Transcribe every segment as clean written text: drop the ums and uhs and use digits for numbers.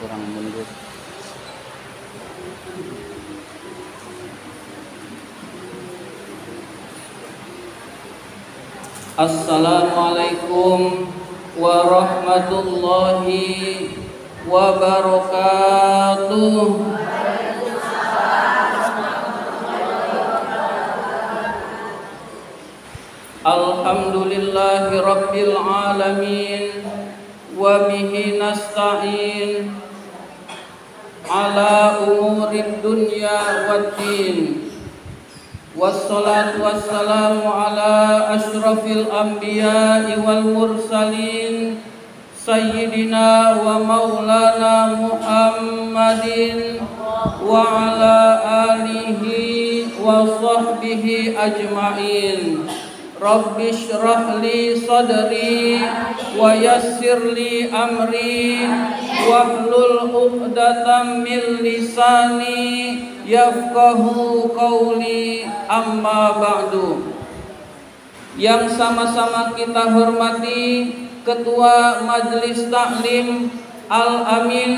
kurang mundur. Assalamualaikum warahmatullahi wabarakatuh. Alhamdulillahi rabbil alamin wa bihi nasta'in ala umurid dunya waddin. Wassalatu wassalamu ala asyrafil anbiya'i wal mursalin sayyidina wa maulana Muhammadin wa ala alihi wa sahbihi ajma'in. Rabbi shrah li sadri wa yassir li amri wahlul 'uqdatam min lisani yafqahu qawli, amma ba'du. Yang sama-sama kita hormati Ketua Majelis Taklim Al-Amin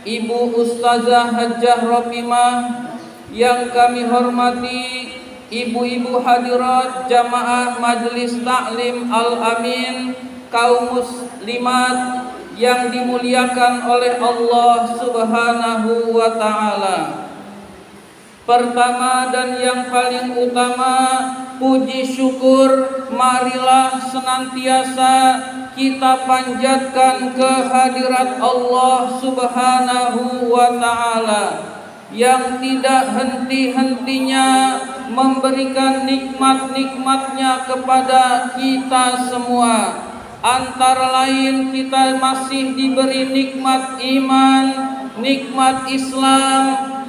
Ibu Ustazah Hajjah Ropimah, yang kami hormati ibu-ibu hadirat jamaah Majelis Taklim Al-Amin kaum muslimat yang dimuliakan oleh Allah Subhanahu wa ta'ala. Pertama dan yang paling utama, puji syukur marilah senantiasa kita panjatkan kehadirat Allah Subhanahu wa ta'ala yang tidak henti-hentinya memberikan nikmat-nikmatnya kepada kita semua. Antara lain kita masih diberi nikmat iman, nikmat Islam,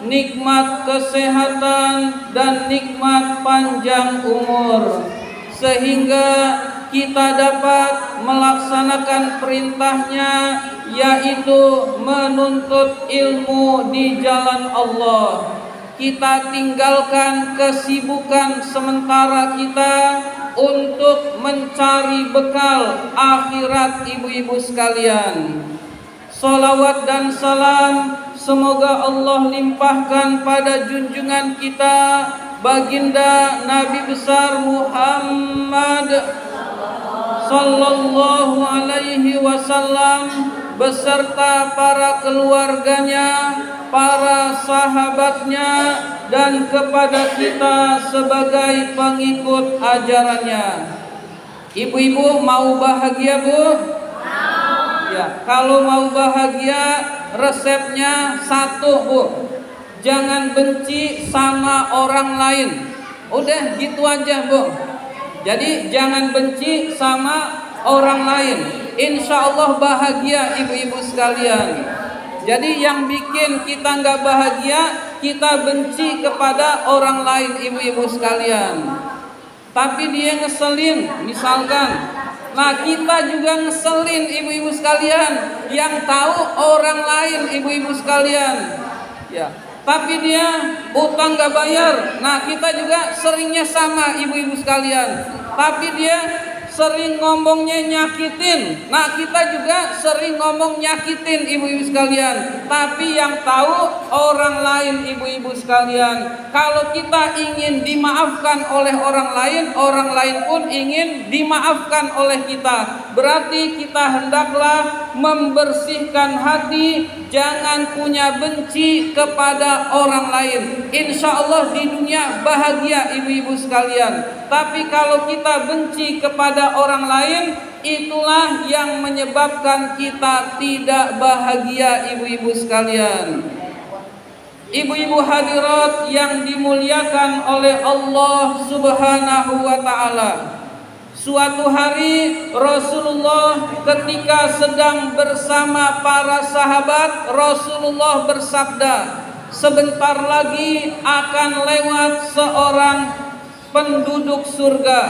nikmat kesehatan, dan nikmat panjang umur, sehingga kita dapat melaksanakan perintahnya, yaitu menuntut ilmu di jalan Allah. Kita tinggalkan kesibukan sementara kita untuk mencari bekal akhirat, ibu-ibu sekalian. Salawat dan salam semoga Allah limpahkan pada junjungan kita baginda Nabi besar Muhammad sallallahu alaihi wasallam beserta para keluarganya, para sahabatnya, dan kepada kita sebagai pengikut ajarannya. Ibu-ibu mau bahagia, Bu? Ya, kalau mau bahagia resepnya satu, Bu. Jangan benci sama orang lain. Udah gitu aja, Bu. Jadi jangan benci sama orang lain. Insya Allah bahagia, ibu-ibu sekalian. Jadi yang bikin kita nggak bahagia, kita benci kepada orang lain, ibu-ibu sekalian. Tapi dia ngeselin, misalkan. Nah, kita juga ngeselin, ibu-ibu sekalian. Yang tahu orang lain, ibu-ibu sekalian. Ya. Tapi dia utang nggak bayar. Nah, kita juga seringnya sama, ibu-ibu sekalian. Tapi dia sering ngomongnya nyakitin. Nah, kita juga sering ngomong nyakitin, ibu-ibu sekalian. Tapi yang tahu orang lain, ibu-ibu sekalian. Kalau kita ingin dimaafkan oleh orang lain pun ingin dimaafkan oleh kita. Berarti kita hendaklah membersihkan hati, jangan punya benci kepada orang lain. Insya Allah di dunia bahagia, ibu-ibu sekalian. Tapi kalau kita benci kepada orang lain, itulah yang menyebabkan kita tidak bahagia, ibu-ibu sekalian. Ibu-ibu hadirat yang dimuliakan oleh Allah Subhanahu wa ta'ala. Suatu hari Rasulullah ketika sedang bersama para sahabat, Rasulullah bersabda, sebentar lagi akan lewat seorang penduduk surga.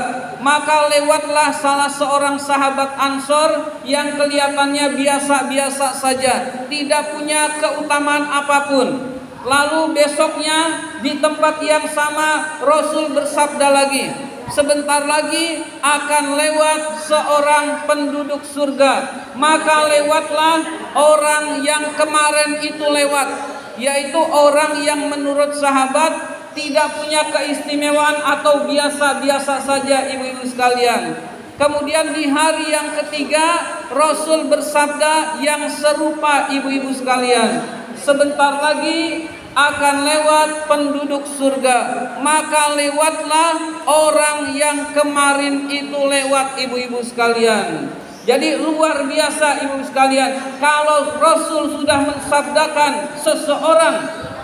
Maka lewatlah salah seorang sahabat Ansor yang kelihatannya biasa-biasa saja, tidak punya keutamaan apapun. Lalu besoknya di tempat yang sama Rasul bersabda lagi, sebentar lagi akan lewat seorang penduduk surga. Maka lewatlah orang yang kemarin itu lewat, yaitu orang yang menurut sahabat tidak punya keistimewaan atau biasa-biasa saja, ibu-ibu sekalian. Kemudian di hari yang ketiga Rasul bersabda yang serupa, ibu-ibu sekalian, sebentar lagi akan lewat penduduk surga, maka lewatlah orang yang kemarin itu lewat, ibu-ibu sekalian. Jadi luar biasa, ibu sekalian, kalau Rasul sudah mensabdakan seseorang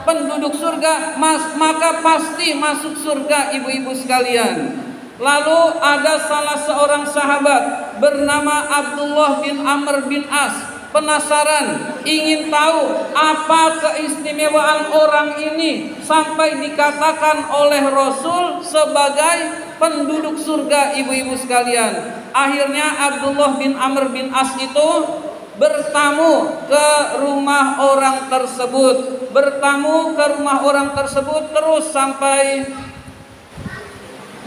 penduduk surga, maka pasti masuk surga, ibu-ibu sekalian. Lalu ada salah seorang sahabat bernama Abdullah bin Amr bin As, penasaran, ingin tahu apa keistimewaan orang ini sampai dikatakan oleh Rasul sebagai penduduk surga, ibu-ibu sekalian. Akhirnya Abdullah bin Amr bin As itu bertamu ke rumah orang tersebut, terus sampai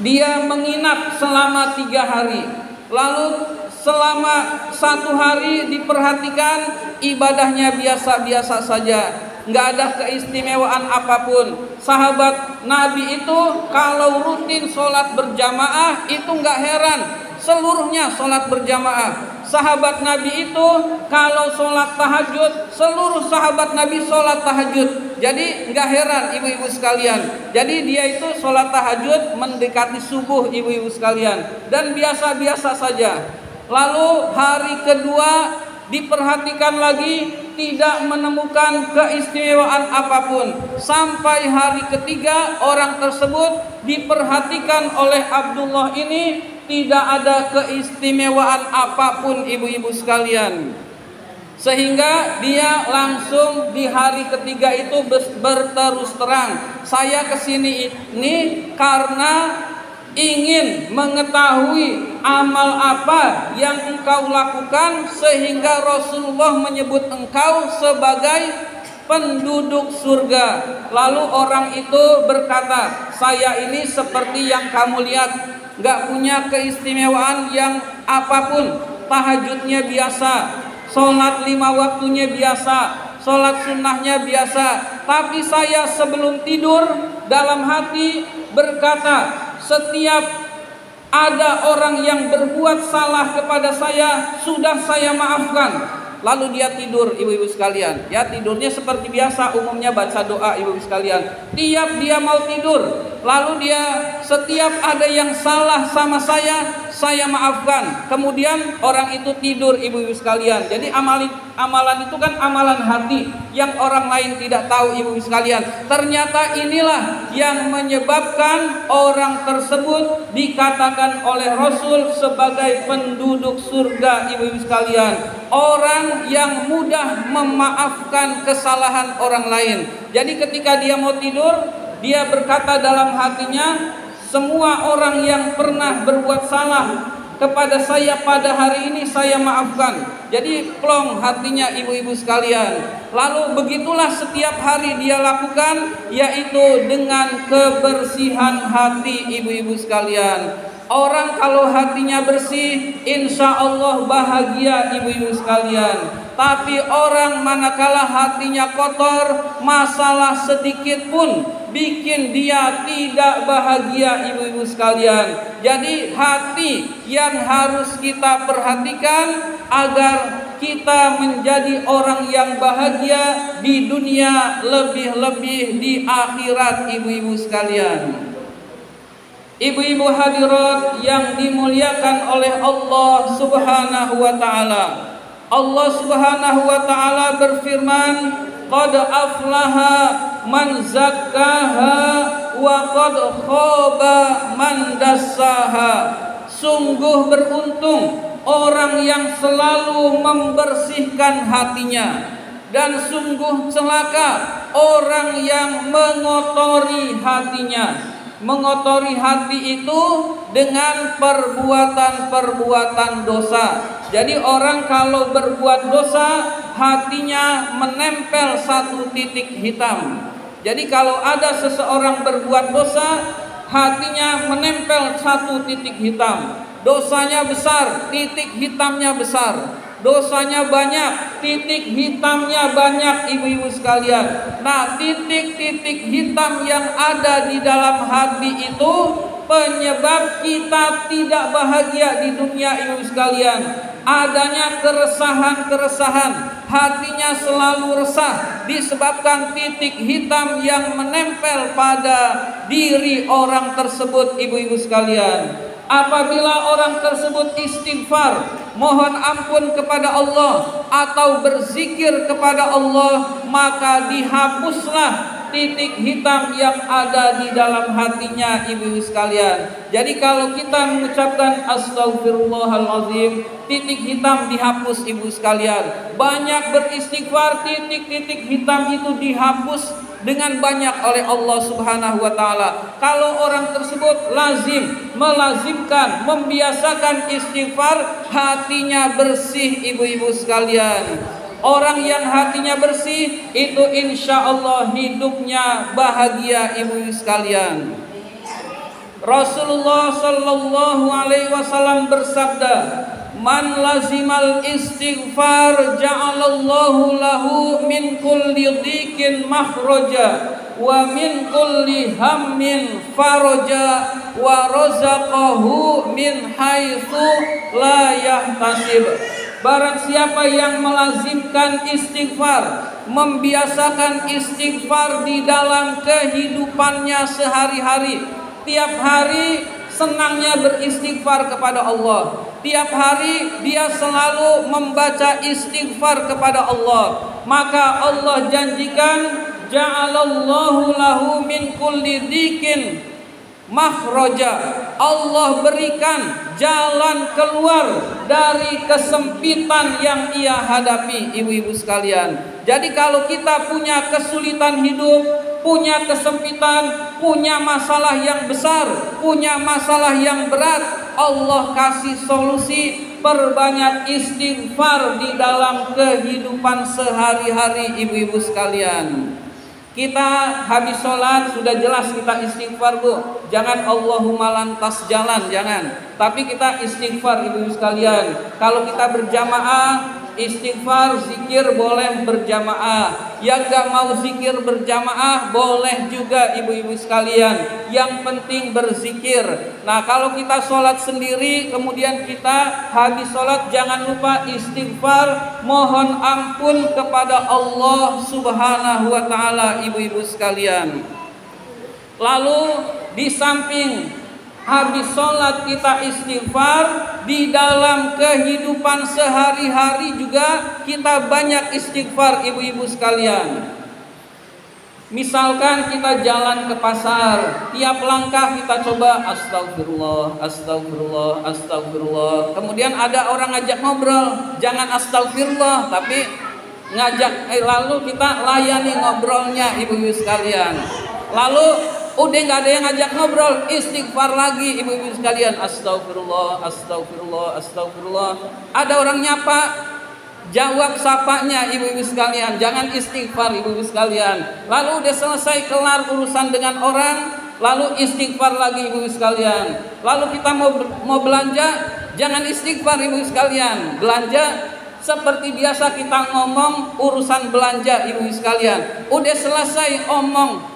dia menginap selama 3 hari. Lalu selama 1 hari diperhatikan ibadahnya biasa-biasa saja, nggak ada keistimewaan apapun. Sahabat Nabi itu kalau rutin sholat berjamaah itu nggak heran, seluruhnya sholat berjamaah. Sahabat Nabi itu kalau sholat tahajud, seluruh sahabat Nabi sholat tahajud. Jadi nggak heran, ibu-ibu sekalian. Jadi dia itu sholat tahajud mendekati subuh, ibu-ibu sekalian, dan biasa-biasa saja. Lalu hari kedua diperhatikan lagi, tidak menemukan keistimewaan apapun. Sampai hari ketiga orang tersebut diperhatikan oleh Abdullah ini tidak ada keistimewaan apapun, ibu-ibu sekalian. Sehingga dia langsung di hari ketiga itu berterus terang, saya kesini ini karena ingin mengetahui amal apa yang engkau lakukan sehingga Rasulullah menyebut engkau sebagai penduduk surga. Lalu orang itu berkata, saya ini seperti yang kamu lihat, gak punya keistimewaan yang apapun. Tahajudnya biasa, sholat 5 waktunya biasa, sholat sunnahnya biasa. Tapi saya sebelum tidur dalam hati berkata, setiap ada orang yang berbuat salah kepada saya, sudah saya maafkan. Lalu dia tidur, ibu-ibu sekalian. Ya, tidurnya seperti biasa, umumnya baca doa, ibu-ibu sekalian. Tiap dia mau tidur, lalu dia setiap ada yang salah sama saya maafkan. Kemudian orang itu tidur, ibu-ibu sekalian. Jadi amalan itu kan amalan hati yang orang lain tidak tahu, ibu-ibu sekalian. Ternyata inilah yang menyebabkan orang tersebut dikatakan oleh Rasul sebagai penduduk surga, ibu-ibu sekalian. Orang yang mudah memaafkan kesalahan orang lain. Jadi ketika dia mau tidur, dia berkata dalam hatinya, semua orang yang pernah berbuat salah kepada saya pada hari ini saya maafkan. Jadi plong hatinya, ibu-ibu sekalian. Lalu begitulah setiap hari dia lakukan, yaitu dengan kebersihan hati, ibu-ibu sekalian. Orang kalau hatinya bersih, insya Allah bahagia, ibu-ibu sekalian. Tapi orang manakala hatinya kotor, masalah sedikit pun bikin dia tidak bahagia, ibu-ibu sekalian. Jadi hati yang harus kita perhatikan agar kita menjadi orang yang bahagia di dunia, lebih-lebih di akhirat, ibu-ibu sekalian. Ibu-ibu hadirat yang dimuliakan oleh Allah Subhanahu wa taala. Allah Subhanahu wa taala berfirman, qad aflaha man zakkaha wa qad khaba man dassaha. Sungguh beruntung orang yang selalu membersihkan hatinya, dan sungguh celaka orang yang mengotori hatinya. Mengotori hati itu dengan perbuatan-perbuatan dosa. Jadi orang kalau berbuat dosa, hatinya menempel satu titik hitam. Jadi kalau ada seseorang berbuat dosa, hatinya menempel satu titik hitam. Dosanya besar, titik hitamnya besar. Dosanya banyak, titik hitamnya banyak, ibu-ibu sekalian. Nah, titik-titik hitam yang ada di dalam hati itu penyebab kita tidak bahagia di dunia, ibu sekalian. Adanya keresahan-keresahan, hatinya selalu resah disebabkan titik hitam yang menempel pada diri orang tersebut, ibu-ibu sekalian. Apabila orang tersebut istighfar, mohon ampun kepada Allah atau berzikir kepada Allah, maka dihapuslah titik hitam yang ada di dalam hatinya, ibu sekalian. Jadi kalau kita mengucapkan astagfirullahalazim, titik hitam dihapus, ibu sekalian. Banyak beristighfar, titik-titik hitam itu dihapus dengan banyak oleh Allah Subhanahu wa taala. Kalau orang tersebut melazimkan, membiasakan istighfar, hatinya bersih, ibu-ibu sekalian. Orang yang hatinya bersih itu insya Allah hidupnya bahagia, ibu sekalian. Rasulullah Sallallahu Alaihi Wasallam bersabda, "Man lazimal istighfar ja'alallahu lahu min kulli dhikin makhraja wa min kulli hammin faraja wa razaqahu min haitsu la yahtasib." Barang siapa yang melazimkan istighfar, membiasakan istighfar di dalam kehidupannya sehari-hari, tiap hari senangnya beristighfar kepada Allah, tiap hari dia selalu membaca istighfar kepada Allah, maka Allah janjikan ja'alallahu lahu min kulli dhikin makhraja. Allah berikan jalan keluar dari kesempitan yang ia hadapi, ibu-ibu sekalian. Jadi kalau kita punya kesulitan hidup, punya kesempitan, punya masalah yang besar, punya masalah yang berat, Allah kasih solusi. Perbanyak istighfar di dalam kehidupan sehari-hari, ibu-ibu sekalian. Kita habis sholat sudah jelas kita istighfar, bu. Jangan Allahumma lantas jalan, jangan. Tapi kita istighfar, ibu sekalian. Kalau kita berjamaah, istighfar, zikir boleh berjamaah. Yang gak mau zikir berjamaah boleh juga, ibu-ibu sekalian. Yang penting berzikir. Nah, kalau kita sholat sendiri, kemudian kita habis sholat, jangan lupa istighfar, mohon ampun kepada Allah Subhanahu wa ta'ala, ibu-ibu sekalian. Lalu di samping habis sholat kita istighfar, di dalam kehidupan sehari-hari juga kita banyak istighfar, ibu-ibu sekalian. Misalkan kita jalan ke pasar, tiap langkah kita coba astagfirullah, astagfirullah, astagfirullah. Kemudian ada orang ngajak ngobrol, jangan astagfirullah, tapi ngajak, lalu kita layani ngobrolnya, ibu-ibu sekalian. Lalu udah nggak ada yang ngajak ngobrol, istighfar lagi, ibu-ibu sekalian. Astagfirullah, astagfirullah, astagfirullah. Ada orang nyapa, jawab sapanya, ibu-ibu sekalian. Jangan istighfar, ibu-ibu sekalian. Lalu udah selesai kelar urusan dengan orang, lalu istighfar lagi, ibu-ibu sekalian. Lalu kita mau belanja, jangan istighfar, ibu-ibu sekalian. Belanja seperti biasa kita ngomong urusan belanja, ibu sekalian. Udah selesai ngomong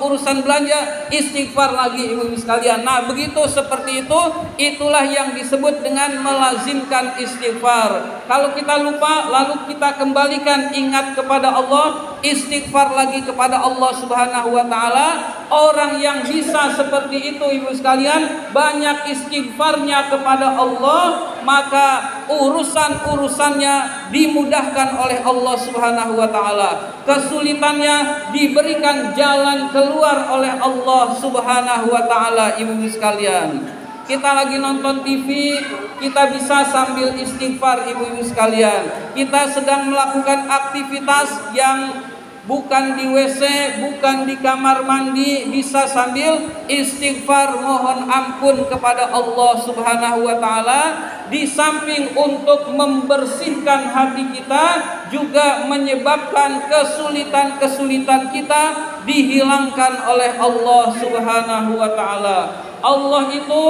urusan belanja, istighfar lagi, ibu sekalian. Nah, begitu seperti itu, itulah yang disebut dengan melazimkan istighfar. Kalau kita lupa, lalu kita kembalikan ingat kepada Allah, istighfar lagi kepada Allah Subhanahu wa ta'ala. Orang yang bisa seperti itu, ibu sekalian, banyak istighfarnya kepada Allah, maka urusan-urusannya dimudahkan oleh Allah Subhanahu wa ta'ala. Kesulitannya diberikan jalan keluar oleh Allah Subhanahu wa ta'ala, ibu sekalian. Kita lagi nonton TV, kita bisa sambil istighfar, ibu-ibu sekalian. Kita sedang melakukan aktivitas yang bukan di WC, bukan di kamar mandi, bisa sambil istighfar mohon ampun kepada Allah Subhanahu wa taala. Di samping untuk membersihkan hati kita, juga menyebabkan kesulitan-kesulitan kita dihilangkan oleh Allah Subhanahu wa taala. Allah itu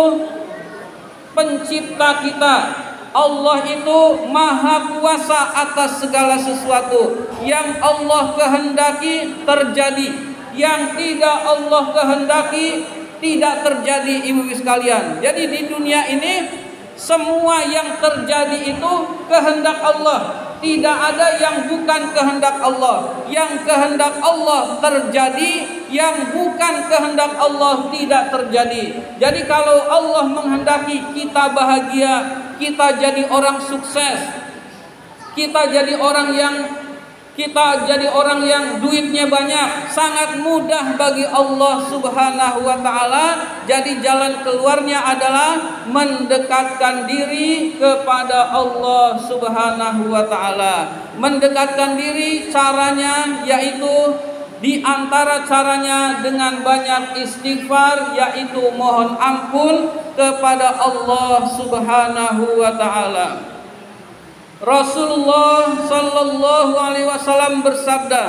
pencipta kita. Allah itu maha kuasa atas segala sesuatu. Yang Allah kehendaki terjadi, yang tidak Allah kehendaki tidak terjadi, ibu-ibu sekalian. Jadi di dunia ini semua yang terjadi itu kehendak Allah. Tidak ada yang bukan kehendak Allah. Yang kehendak Allah terjadi, yang bukan kehendak Allah tidak terjadi. Jadi kalau Allah menghendaki kita bahagia, kita jadi orang sukses, kita jadi orang yang duitnya banyak, sangat mudah bagi Allah Subhanahu wa taala. Jadi jalan keluarnya adalah mendekatkan diri kepada Allah Subhanahu wa taala. Mendekatkan diri caranya yaitu di antara caranya dengan banyak istighfar, yaitu mohon ampun kepada Allah Subhanahu wa taala. Rasulullah sallallahu alaihi wasallam bersabda,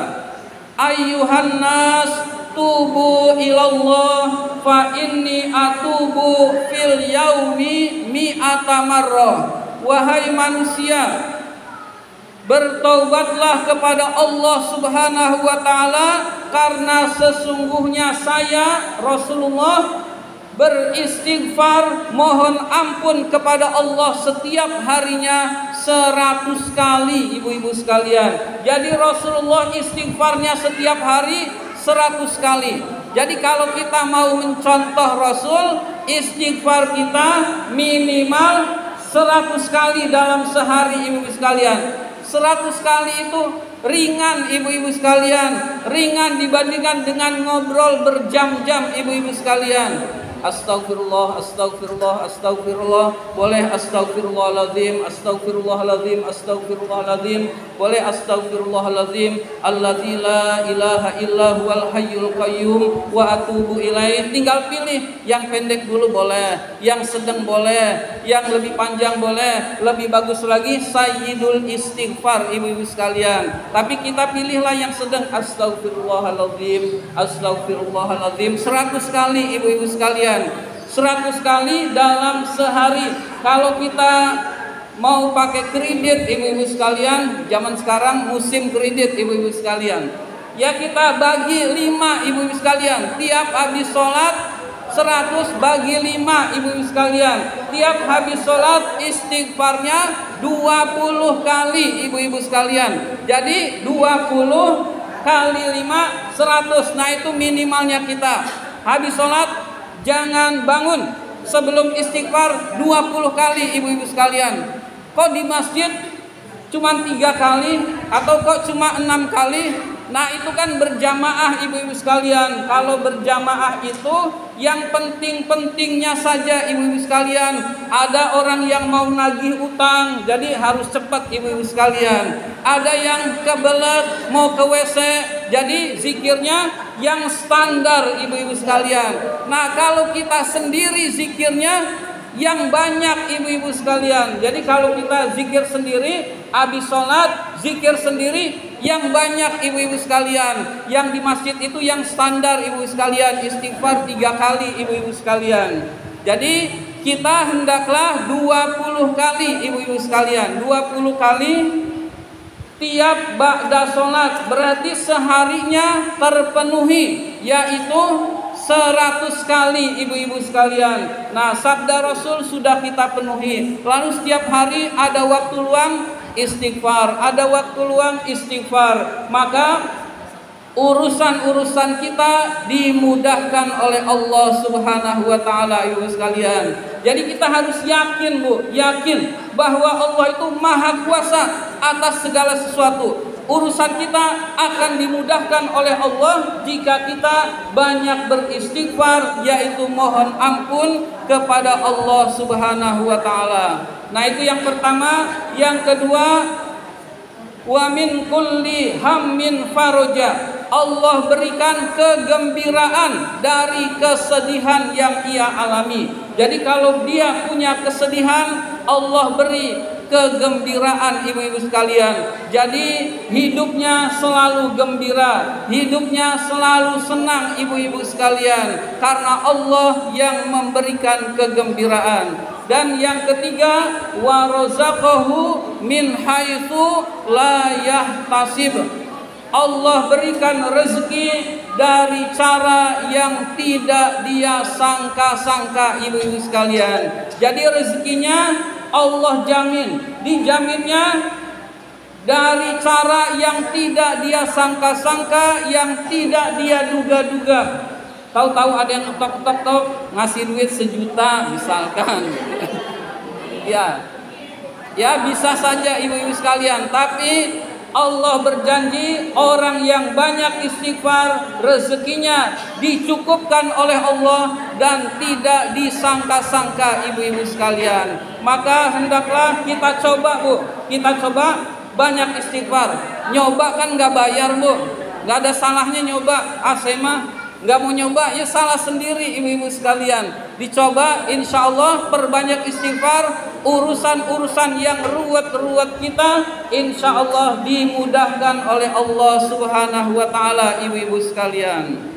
"Ayyuhan nas, tubu ilallah fa inni atubu fil yaumi mi'ata marrah." Wahai manusia, bertaubatlah kepada Allah Subhanahu wa taala, karena sesungguhnya saya Rasulullah beristighfar mohon ampun kepada Allah setiap harinya 100 kali, ibu-ibu sekalian. Jadi Rasulullah istighfarnya setiap hari 100 kali. Jadi kalau kita mau mencontoh Rasul, istighfar kita minimal 100 kali dalam sehari, ibu-ibu sekalian. 100 kali itu ringan, ibu-ibu sekalian, ringan dibandingkan dengan ngobrol berjam-jam, ibu-ibu sekalian. Astagfirullah, astagfirullah, astagfirullah. Boleh astagfirullahaladzim, astagfirullahaladzim, astagfirullahaladzim. Boleh astagfirullahaladzim, alladzi la ilaha illa huwal hayyul qayyum wa atubu ilaih. Tinggal pilih, yang pendek dulu boleh, yang sedang boleh, yang lebih panjang boleh, lebih bagus lagi sayyidul istighfar, ibu-ibu sekalian. Tapi kita pilihlah yang sedang. Astagfirullahaladzim, astagfirullahaladzim 100 kali, ibu-ibu sekalian. 100 kali dalam sehari. Kalau kita mau pakai kredit, ibu-ibu sekalian, zaman sekarang musim kredit, ibu-ibu sekalian, ya kita bagi 5, ibu-ibu sekalian. Tiap habis sholat 100 bagi 5, ibu-ibu sekalian. Tiap habis sholat istighfarnya 20 kali, ibu-ibu sekalian. Jadi 20 kali 5 100. Nah itu minimalnya kita. Habis sholat jangan bangun sebelum istighfar 20 kali, ibu-ibu sekalian. Kok di masjid cuma 3 kali atau kok cuma 6 kali? Nah itu kan berjamaah, ibu-ibu sekalian. Kalau berjamaah itu yang penting-pentingnya saja, ibu-ibu sekalian. Ada orang yang mau nagih utang, jadi harus cepat, ibu-ibu sekalian. Ada yang kebelet mau ke WC, jadi zikirnya yang standar, ibu-ibu sekalian. Nah kalau kita sendiri zikirnya yang banyak, ibu-ibu sekalian. Jadi kalau kita zikir sendiri, habis sholat zikir sendiri yang banyak, ibu-ibu sekalian. Yang di masjid itu yang standar, ibu-ibu sekalian, istighfar 3 kali, ibu-ibu sekalian. Jadi kita hendaklah 20 kali, ibu-ibu sekalian, 20 kali tiap ba'da sholat. Berarti seharinya terpenuhi, yaitu 100 kali, ibu-ibu sekalian. Nah sabda Rasul sudah kita penuhi. Lalu setiap hari ada waktu luang istighfar, ada waktu luang istighfar. Maka urusan-urusan kita dimudahkan oleh Allah Subhanahu wa taala, ibu sekalian. Jadi kita harus yakin, Bu, yakin bahwa Allah itu maha kuasa atas segala sesuatu. Urusan kita akan dimudahkan oleh Allah jika kita banyak beristighfar, yaitu mohon ampun kepada Allah Subhanahu wa taala. Nah, itu yang pertama. Yang kedua, wa min kulli hammin faraja. Allah berikan kegembiraan dari kesedihan yang ia alami. Jadi kalau dia punya kesedihan, Allah beri kegembiraan ibu-ibu sekalian. Jadi hidupnya selalu gembira, hidupnya selalu senang ibu-ibu sekalian, karena Allah yang memberikan kegembiraan. Dan yang ketiga, wa razaqahu min haitsu la yahtasib. Allah berikan rezeki dari cara yang tidak dia sangka-sangka ibu-ibu sekalian. Jadi rezekinya Allah jamin, dijaminnya dari cara yang tidak dia sangka-sangka, yang tidak dia duga-duga. Tahu-tahu ada yang tok ngasih duit 1 juta misalkan. Ya bisa saja ibu-ibu sekalian, tapi Allah berjanji orang yang banyak istighfar rezekinya dicukupkan oleh Allah dan tidak disangka-sangka ibu-ibu sekalian. Maka hendaklah kita coba kita coba banyak istighfar. Nyoba kan nggak bayar nggak ada salahnya nyoba. Saya nggak mau nyoba ya salah sendiri ibu-ibu sekalian. Dicoba, insya Allah perbanyak istighfar, urusan-urusan yang ruwet-ruwet kita insya Allah dimudahkan oleh Allah Subhanahu wa Ta'ala ibu-ibu sekalian.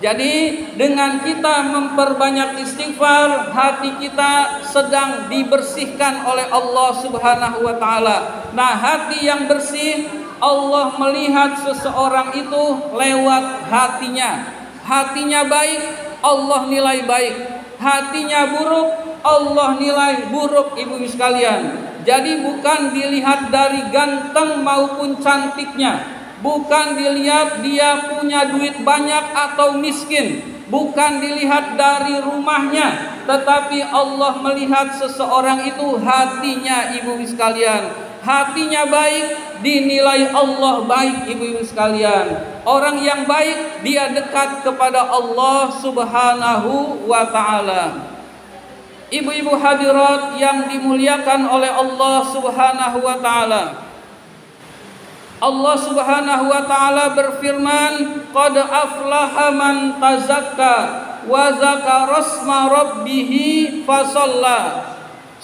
Jadi dengan kita memperbanyak istighfar, hati kita sedang dibersihkan oleh Allah Subhanahu wa Ta'ala. Nah, hati yang bersih, Allah melihat seseorang itu lewat hatinya. Hatinya baik, Allah nilai baik. Hatinya buruk, Allah nilai buruk ibu-ibu sekalian. Jadi bukan dilihat dari ganteng maupun cantiknya, bukan dilihat dia punya duit banyak atau miskin, bukan dilihat dari rumahnya, tetapi Allah melihat seseorang itu hatinya ibu-ibu sekalian. Hatinya baik, dinilai Allah baik ibu-ibu sekalian. Orang yang baik dia dekat kepada Allah Subhanahu wa Ta'ala. Ibu-ibu hadirat yang dimuliakan oleh Allah Subhanahu wa Ta'ala. Allah Subhanahu wa Ta'ala berfirman, qad aflaha man tazakka wa zakara asma rabbih fasalla.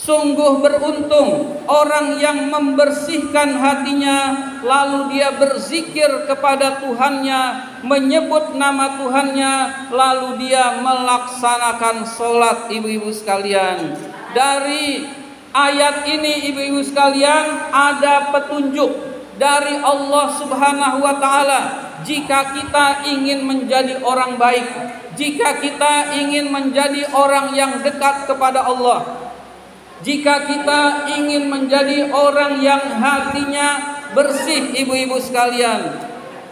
Sungguh beruntung orang yang membersihkan hatinya, lalu dia berzikir kepada Tuhannya, menyebut nama Tuhannya, lalu dia melaksanakan sholat ibu-ibu sekalian. Dari ayat ini ibu-ibu sekalian ada petunjuk dari Allah Subhanahu wa Ta'ala. Jika kita ingin menjadi orang baik, jika kita ingin menjadi orang yang dekat kepada Allah, jika kita ingin menjadi orang yang hatinya bersih ibu-ibu sekalian,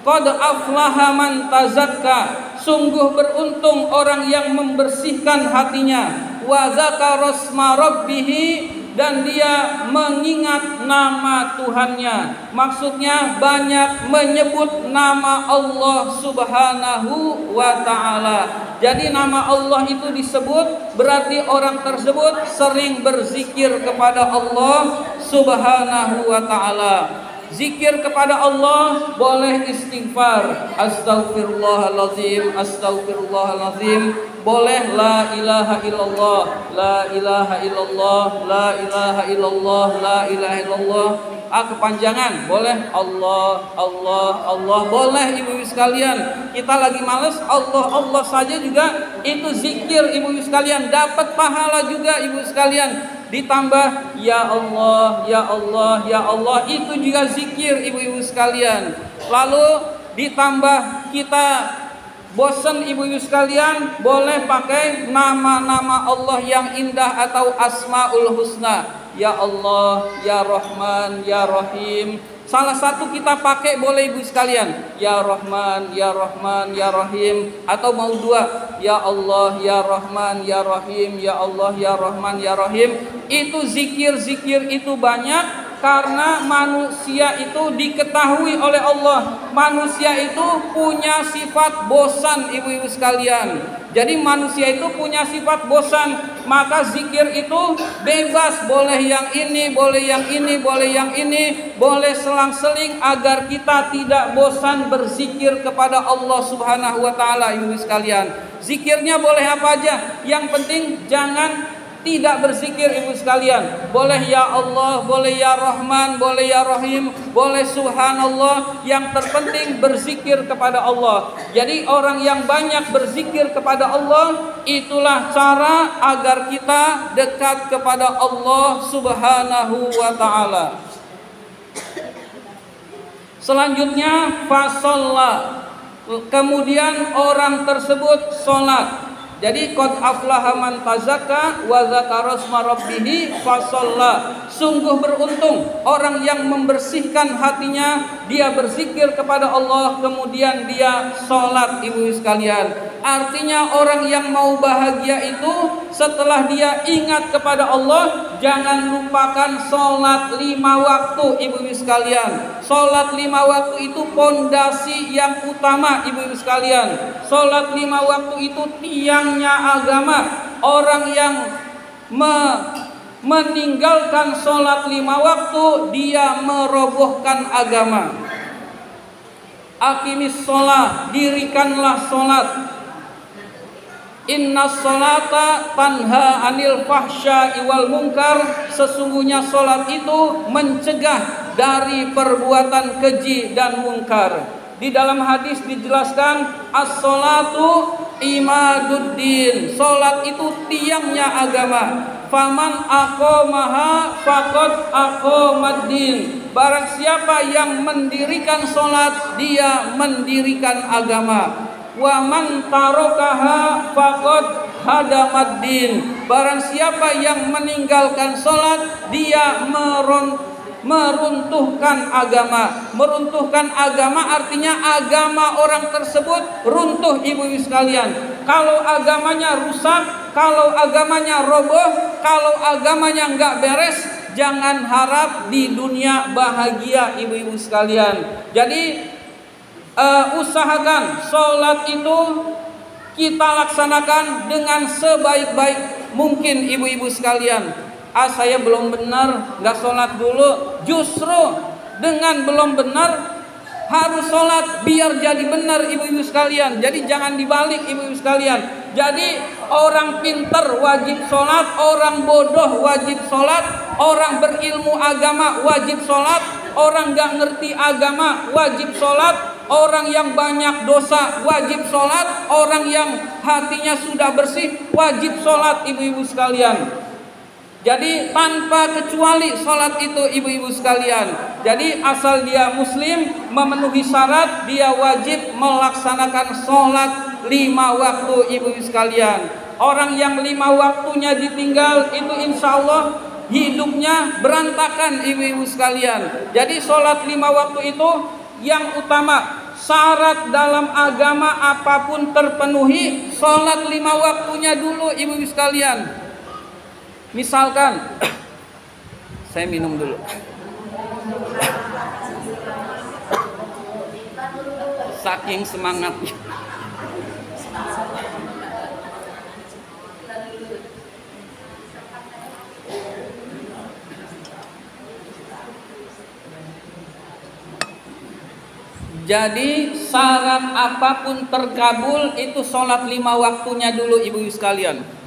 qad aflaha man tazakka, sungguh beruntung orang yang membersihkan hatinya, wa zakara asma rabbih, dan dia mengingat nama Tuhannya. Maksudnya banyak menyebut nama Allah Subhanahu wa Ta'ala. Jadi nama Allah itu disebut, berarti orang tersebut sering berzikir kepada Allah Subhanahu wa Ta'ala. Zikir kepada Allah boleh istighfar, astaghfirullahaladzim, astaghfirullahaladzim. Boleh la ilaha illallah, la ilaha illallah, la ilaha illallah, la ilaha illallah. Kepanjangan boleh Allah, Allah, Allah. Boleh ibu-ibu sekalian. Kita lagi males, Allah, Allah saja juga itu zikir ibu-ibu sekalian. Dapat pahala juga ibu sekalian. Ditambah ya Allah, ya Allah, ya Allah, itu juga zikir ibu-ibu sekalian. Lalu ditambah kita bosan ibu-ibu sekalian, boleh pakai nama-nama Allah yang indah atau Asmaul Husna. Ya Allah, ya Rahman, ya Rahim. Salah satu kita pakai boleh ibu sekalian, ya Rahman, ya Rahman, ya Rahim. Atau mau dua, ya Allah, ya Rahman, ya Rahim, ya Allah, ya Rahman, ya Rahim. Itu zikir-zikir itu banyak, Karena manusia itu diketahui oleh Allah, manusia itu punya sifat bosan, ibu-ibu sekalian. Jadi manusia itu punya sifat bosan, maka zikir itu bebas, boleh yang ini, boleh yang ini, boleh yang ini, boleh selang-seling agar kita tidak bosan berzikir kepada Allah Subhanahu wa taala, ibu-ibu sekalian. Zikirnya boleh apa aja, yang penting jangan tidak berzikir, ibu sekalian. Boleh ya Allah, boleh ya Rahman, boleh ya Rahim, boleh subhanallah. Yang terpenting berzikir kepada Allah. Jadi orang yang banyak berzikir kepada Allah, itulah cara agar kita dekat kepada Allah Subhanahu wa taala. Selanjutnya fasalla. Kemudian orang tersebut sholat. Jadi qad aflaha man tazakka wa dzakara asma rabbih fasalla. Sungguh beruntung orang yang membersihkan hatinya, dia berzikir kepada Allah kemudian dia salat, ibu sekalian. Artinya orang yang mau bahagia itu setelah dia ingat kepada Allah, jangan lupakan salat 5 waktu, ibu sekalian. Salat 5 waktu itu pondasi yang utama, ibu sekalian. Salat 5 waktu itu tiangnya agama. Orang yang meninggalkan sholat 5 waktu, dia merobohkan agama. Aqimis sholat, dirikanlah sholat. Inna sholata tanha anil fahsya'i wal munkar. Sesungguhnya sholat itu mencegah dari perbuatan keji dan mungkar. Di dalam hadis dijelaskan as-sholatu imaduddin. Sholat itu tiangnya agama. Faman aqamaha faqad aqamaddin. Barang siapa yang mendirikan sholat, dia mendirikan agama. Wa man tarakaha faqad hadamaddin. Barang siapa yang meninggalkan sholat, dia meruntuhkan agama. Meruntuhkan agama artinya agama orang tersebut runtuh, ibu-ibu sekalian. Kalau agamanya rusak, kalau agamanya roboh, kalau agamanya nggak beres, jangan harap di dunia bahagia, ibu-ibu sekalian. Jadi usahakan sholat itu kita laksanakan dengan sebaik-baik mungkin, ibu-ibu sekalian. Saya belum benar, nggak sholat dulu. Justru dengan belum benar harus sholat biar jadi benar, ibu-ibu sekalian. Jadi jangan dibalik, ibu-ibu sekalian. Jadi orang pinter wajib sholat, orang bodoh wajib sholat, orang berilmu agama wajib sholat, orang nggak ngerti agama wajib sholat, orang yang banyak dosa wajib sholat, orang yang hatinya sudah bersih wajib sholat, ibu-ibu sekalian. Jadi tanpa kecuali sholat itu, ibu-ibu sekalian. Jadi asal dia muslim memenuhi syarat, dia wajib melaksanakan sholat 5 waktu, ibu-ibu sekalian. Orang yang 5 waktunya ditinggal itu insya Allah hidupnya berantakan, ibu-ibu sekalian. Jadi sholat 5 waktu itu yang utama. Syarat dalam agama apapun terpenuhi, sholat 5 waktunya dulu, ibu-ibu sekalian. Misalkan saya minum dulu. Saking semangatnya. Jadi syarat apapun terkabul itu sholat 5 waktunya dulu, ibu-ibu sekalian.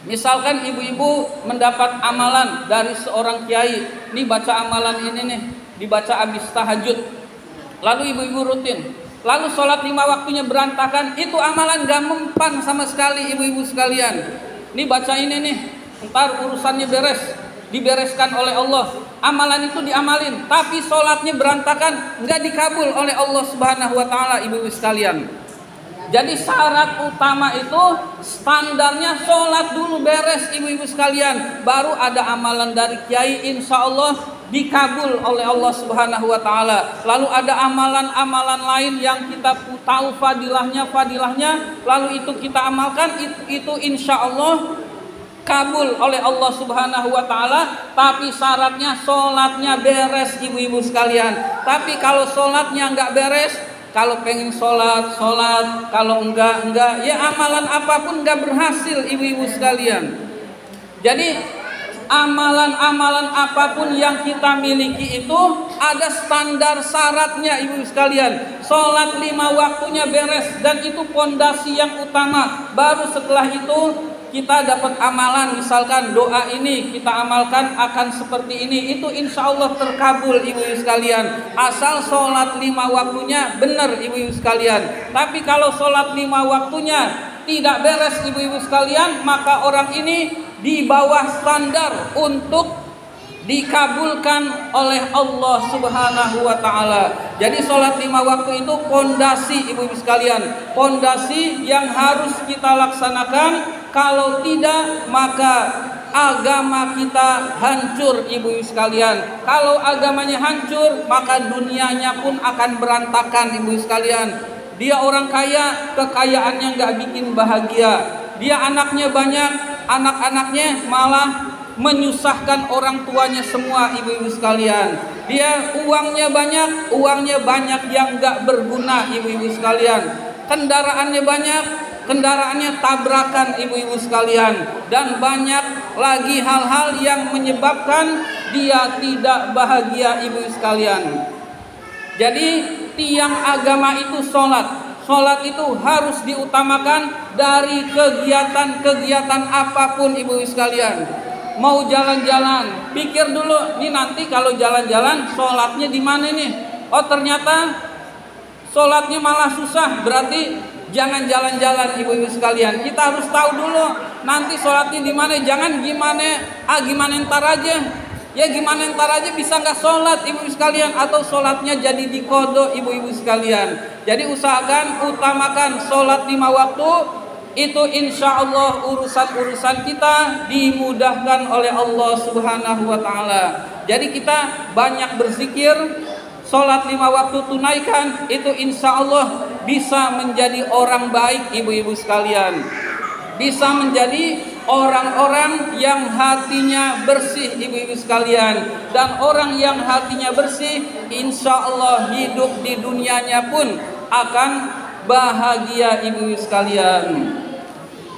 Misalkan ibu-ibu mendapat amalan dari seorang kiai, nih baca amalan ini nih, dibaca habis tahajud. Lalu ibu-ibu rutin, lalu sholat 5 waktunya berantakan, itu amalan gak mempan sama sekali, ibu-ibu sekalian. Nih baca ini nih, ntar urusannya beres, dibereskan oleh Allah. Amalan itu diamalin, tapi sholatnya berantakan, gak dikabul oleh Allah Subhanahu wa taala, ibu-ibu sekalian. Jadi syarat utama itu standarnya sholat dulu beres, ibu-ibu sekalian. Baru ada amalan dari kiai, insya Allah dikabul oleh Allah Subhanahu wa taala. Lalu ada amalan-amalan lain yang kita tahu fadilahnya, lalu itu kita amalkan, itu insya Allah kabul oleh Allah Subhanahu wa taala, tapi syaratnya sholatnya beres ibu-ibu sekalian. Tapi kalau sholatnya enggak beres, kalau pengen sholat, kalau enggak, ya amalan apapun enggak berhasil ibu-ibu sekalian. Jadi amalan-amalan apapun yang kita miliki itu ada standar syaratnya ibu-ibu sekalian. Sholat 5 waktunya beres dan itu pondasi yang utama. Baru setelah itu kita dapat amalan, misalkan doa ini kita amalkan akan seperti ini, itu insya Allah terkabul ibu-ibu sekalian. Asal sholat 5 waktunya benar ibu-ibu sekalian. Tapi kalau sholat 5 waktunya tidak beres ibu-ibu sekalian, maka orang ini di bawah standar untuk dikabulkan oleh Allah Subhanahu wa taala. Jadi sholat 5 waktu itu pondasi ibu-ibu sekalian, pondasi yang harus kita laksanakan. Kalau tidak, maka agama kita hancur ibu-ibu sekalian. Kalau agamanya hancur, maka dunianya pun akan berantakan ibu-ibu sekalian. Dia orang kaya, kekayaannya nggak bikin bahagia. Dia anaknya banyak, anak-anaknya malah menyusahkan orang tuanya semua ibu-ibu sekalian. Dia uangnya banyak yang nggak berguna ibu-ibu sekalian. Kendaraannya banyak, kendaraannya tabrakan ibu-ibu sekalian. Dan banyak lagi hal-hal yang menyebabkan dia tidak bahagia ibu-ibu sekalian. Jadi tiang agama itu sholat. Sholat itu harus diutamakan dari kegiatan-kegiatan apapun ibu-ibu sekalian. Mau jalan-jalan, pikir dulu, nih nanti kalau jalan-jalan sholatnya di mana nih? Oh ternyata sholatnya malah susah, berarti jangan jalan-jalan ibu-ibu sekalian. Kita harus tahu dulu nanti sholatnya di mana. Jangan gimana ntar aja. Ya gimana ntar aja bisa nggak sholat ibu-ibu sekalian, atau sholatnya jadi dikodok ibu-ibu sekalian. Jadi usahakan utamakan sholat 5 waktu. Itu insya Allah urusan-urusan kita dimudahkan oleh Allah Subhanahu wa ta'ala. Jadi kita banyak berzikir, sholat 5 waktu tunaikan, itu insya Allah bisa menjadi orang baik ibu-ibu sekalian. Bisa menjadi orang-orang yang hatinya bersih ibu-ibu sekalian. Dan orang yang hatinya bersih insya Allah hidup di dunianya pun akan bahagia ibu-ibu sekalian.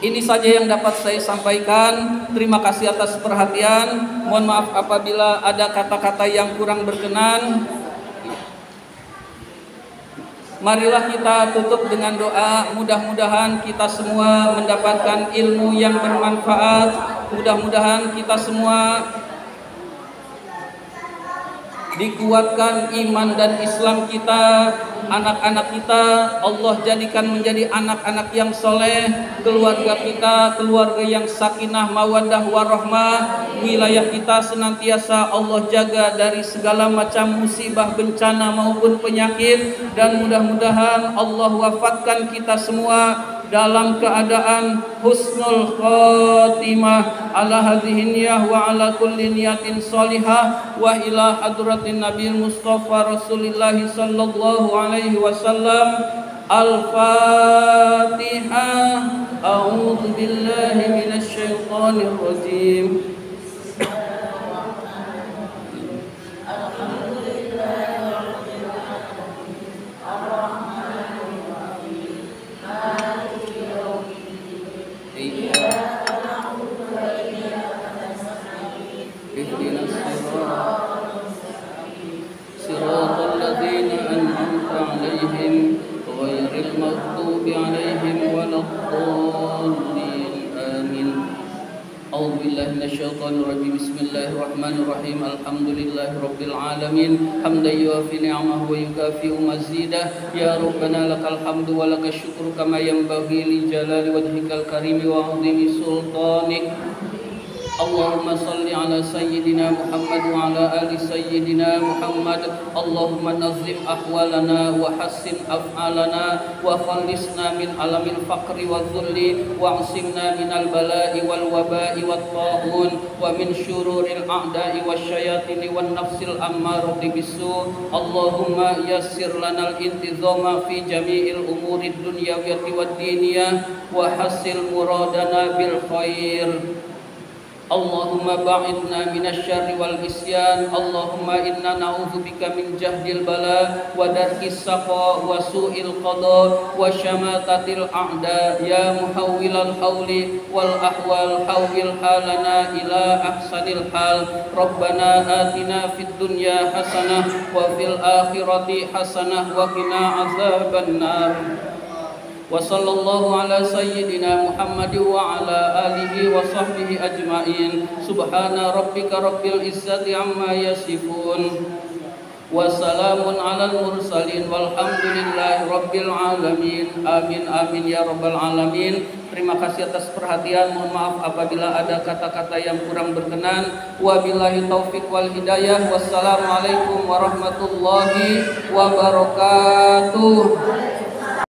Ini saja yang dapat saya sampaikan. Terima kasih atas perhatian. Mohon maaf apabila ada kata-kata yang kurang berkenan. Marilah kita tutup dengan doa. Mudah-mudahan kita semua mendapatkan ilmu yang bermanfaat. Mudah-mudahan kita semua dikuatkan iman dan Islam kita, anak-anak kita Allah jadikan menjadi anak-anak yang soleh, keluarga kita keluarga yang sakinah mawaddah warahmah, wilayah kita senantiasa Allah jaga dari segala macam musibah, bencana maupun penyakit, dan mudah-mudahan Allah wafatkan kita semua dalam keadaan husnul khotimah ala hadhihi niyah wa ala kulli niyatin salihah wa ila hadratin nabiyil mustafa rasulillah sallallahu alaihi wasallam. Al-Fatihah. A'udzu billahi minasy syaithanir rajim. Bismillahirrahmanirrahim. Alhamdulillahirabbil alamin hamdan yuwafi ni'amahu wa yukafi'u mazidah. Ya Rabbana lakal hamdu wa lakash syukru kama yanbaghi li jalali wajhikal karimi wa 'azimi sultanik. Allahumma salli ala sayyidina Muhammad wa ala ali sayyidina Muhammad. Allahumma nazim ahwalana wa hassin af'alana wa khallisna min alamil faqri wa dhulli wa asimna minal bala'i wal waba'i wat ta'un wa min syururil a'da'i wasyayatini wan nafsil ammarati bisu. Allahumma yassir lanal intizama fi jami'il umurid dunyawiyyati wad diniyah wa hassil muradana bil khair. Allahumma ba'idna minasyarri wal isyan. Allahumma inna na'udzubika min jahdil bala wa darkis saqa wa su'il qada wa syamatatil a'da. Ya muhawwilal hawli wal ahwal hawwil halana ila ahsanil hal. Rabbana atina fid dunya hasanah wa fil akhirati hasanah wa qina azabannar. Wa sallallahu ala sayyidina Muhammad wa ala alihi wa sahbihi ajma'in. Subhana rabbika rabbil izzati amma yasifun. Wa salamun alal mursalin walhamdulillahi rabbil alamin. Amin amin ya rabbal alamin. Terima kasih atas perhatian. Mohon maaf apabila ada kata-kata yang kurang berkenan. Wabillahi taufik wal hidayah. Wassalamualaikum warahmatullahi wabarakatuh.